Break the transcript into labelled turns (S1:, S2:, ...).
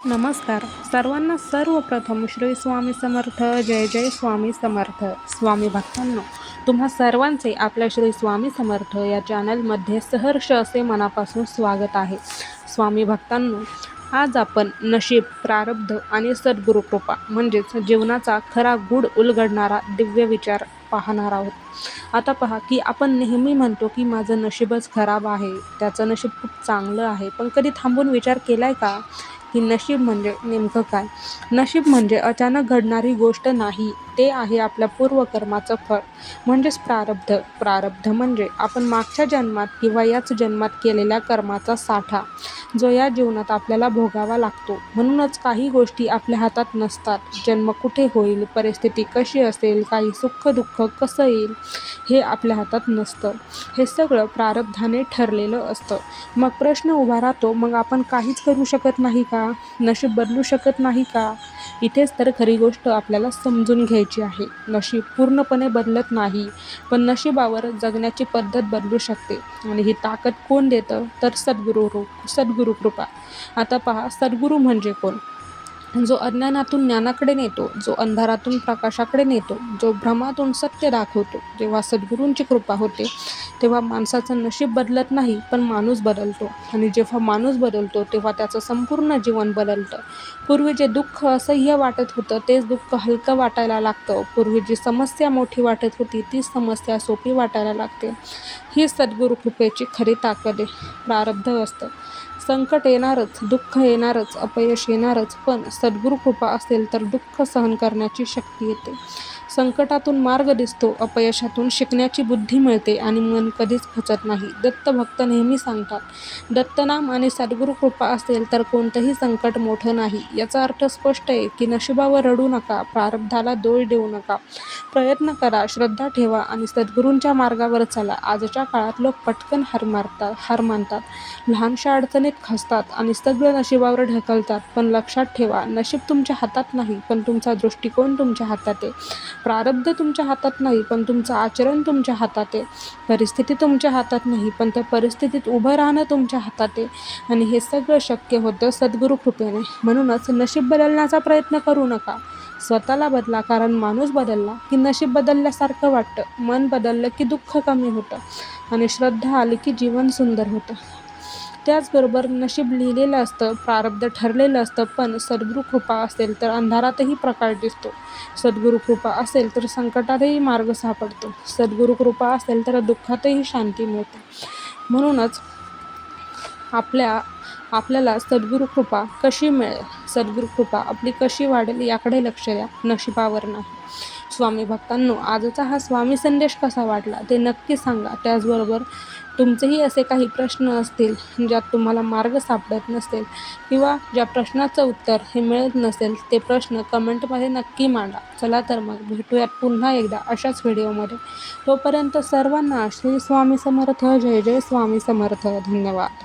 S1: नमस्कार सर्वांना. सर्वप्रथम श्री स्वामी समर्थ. जय जय स्वामी समर्थ. स्वामी भक्तांनो, तुम्हा सर्वांचे आपल्या श्री स्वामी समर्थ या चॅनलमध्ये सहर्ष असे मनापासून स्वागत आहे. स्वामी भक्तांनो, आज आपण नशीब, प्रारब्ध आणि सद्गुरुकृपा म्हणजेच जीवनाचा खरा गूढ उलगडणारा दिव्य विचार पाहणार आहोत. आता पहा की आपण नेहमी म्हणतो की माझं नशीबच खराब आहे, त्याचं नशीब खूप चांगलं आहे. पण कधी थांबून विचार केलाय का की नशीब म्हणजे नेमकं काय? नशीब म्हणजे अचानक घडणारी गोष्ट नाही, ते आहे आपल्या पूर्वकर्माचं फळ म्हणजेच प्रारब्ध. प्रारब्ध म्हणजे आपण मागच्या जन्मात किंवा याच जन्मात केलेल्या कर्माचा साठा, जो या जीवनात आपल्याला भोगावा लागतो. म्हणूनच काही गोष्टी आपल्या हातात नसतात. जन्म कुठे होईल, परिस्थिती कशी असेल, काही सुख दुःख कसं येईल, हे आपल्या हातात नसतं. हे सगळं प्रारब्धाने ठरलेलं असतं. मग प्रश्न उभा राहतो, मग आपण काहीच करू शकत नाही का? नशीब बदलू शकत नाही का? इथेच तर खरी गोष्ट आपल्याला समजून घ्यायची आहे. नशीब पूर्णपणे बदलत नाही, पण नशिबावर जगण्याची पद्धत बदलू शकते. आणि ही ताकद कोण देतं? तर सद्गुरुकृपा. आता पहा, सद्गुरू म्हणजे कोण? जो अज्ञानातून ज्ञानाकडे नेतो, जो अंधारातून प्रकाशाकडे नेतो, जो भ्रमातून सत्य दाखवतो. जेव्हा सद्गुरूंची कृपा होते तेव्हा माणसाचं नशीब बदलत नाही, पण माणूस बदलतो. आणि जेव्हा माणूस बदलतो तेव्हा त्याचं संपूर्ण जीवन बदलतं. पूर्वी जे दुःख असह्य वाटत होतं तेच दुःख हलकं वाटायला लागतं. पूर्वी जी समस्या मोठी वाटत होती तीच समस्या सोपी वाटायला लागते. ही सद्गुरुकृपेची खरी ताकद आहे. प्रारब्ध असतं, संकट येणारच, दुःख येणारच, अपयश येणारच, पण सद्गुरुकृपा असेल तर दुःख सहन करण्याची शक्ती येते. संकटातून मार्ग दिसतो, अपयशातून शिकण्याची बुद्धी मिळते आणि मन कधीच खचत नाही. दत्तभक्त नेहमी सांगतात, दत्तनाम आणि सद्गुरुकृपा असेल तर कोणतंही संकट मोठं नाही. याचा अर्थ स्पष्ट आहे की नशिबावर रडू नका, प्रारब्धाला दोष देऊ नका. प्रयत्न करा, श्रद्धा ठेवा आणि सद्गुरूंच्या मार्गावर चला. आजच्या काळात लोक पटकन हार मानतात, लहानशा अडचणीत खचतात आणि सगळं नशिबावर ढकलतात. पण लक्षात ठेवा, नशीब तुमच्या हातात नाही, पण तुमचा दृष्टिकोन तुमच्या हातात आहे. प्रारब्ध तुमच्या हातात नाही, पण तुमचं आचरण तुमच्या हातात आहे. परिस्थिती तुमच्या हातात नाही, पण त्या परिस्थितीत उभं राहणं तुमच्या हातात आहे. आणि हे सगळं शक्य होतं सद्गुरुकृपेने. म्हणूनच नशीब बदलण्याचा प्रयत्न करू नका, स्वतःला बदला. कारण माणूस बदलला की नशीब बदलल्यासारखं वाटतं, मन बदललं की दुःख कमी होतं आणि श्रद्धा आली की जीवन सुंदर होतं. त्याचबरोबर नशीब लिहिलेलं असतं, प्रारब्ध ठरलेलं असतं, पण सद्गुरुकृपा असेल तर अंधारातही प्रकाश दिसतो. सद्गुरुकृपा असेल तर संकटातही मार्ग सापडतो. सद्गुरुकृपा असेल तर दुःखातही शांती मिळते. म्हणूनच आपल्याला सद्गुरुकृपा कशी मिळेल, सद्गुरुकृपा आपली कशी वाढेल याकडे लक्ष द्या, नशिबावर नाही. स्वामी भक्तांनो, आजचा हा स्वामी संदेश कसा वाटला ते नक्की सांगा. त्याचबरोबर तुमचेही असे काही प्रश्न असतील ज्यात तुम्हाला मार्ग सापडत नसेल किंवा ज्या प्रश्नाचं उत्तर हे मिळत नसेल, ते प्रश्न कमेंटमध्ये नक्की मांडा. चला तर मग भेटूयात पुन्हा एकदा अशाच व्हिडिओमध्ये. तोपर्यंत सर्वांना श्री स्वामी समर्थ. जय जय स्वामी समर्थ. धन्यवाद.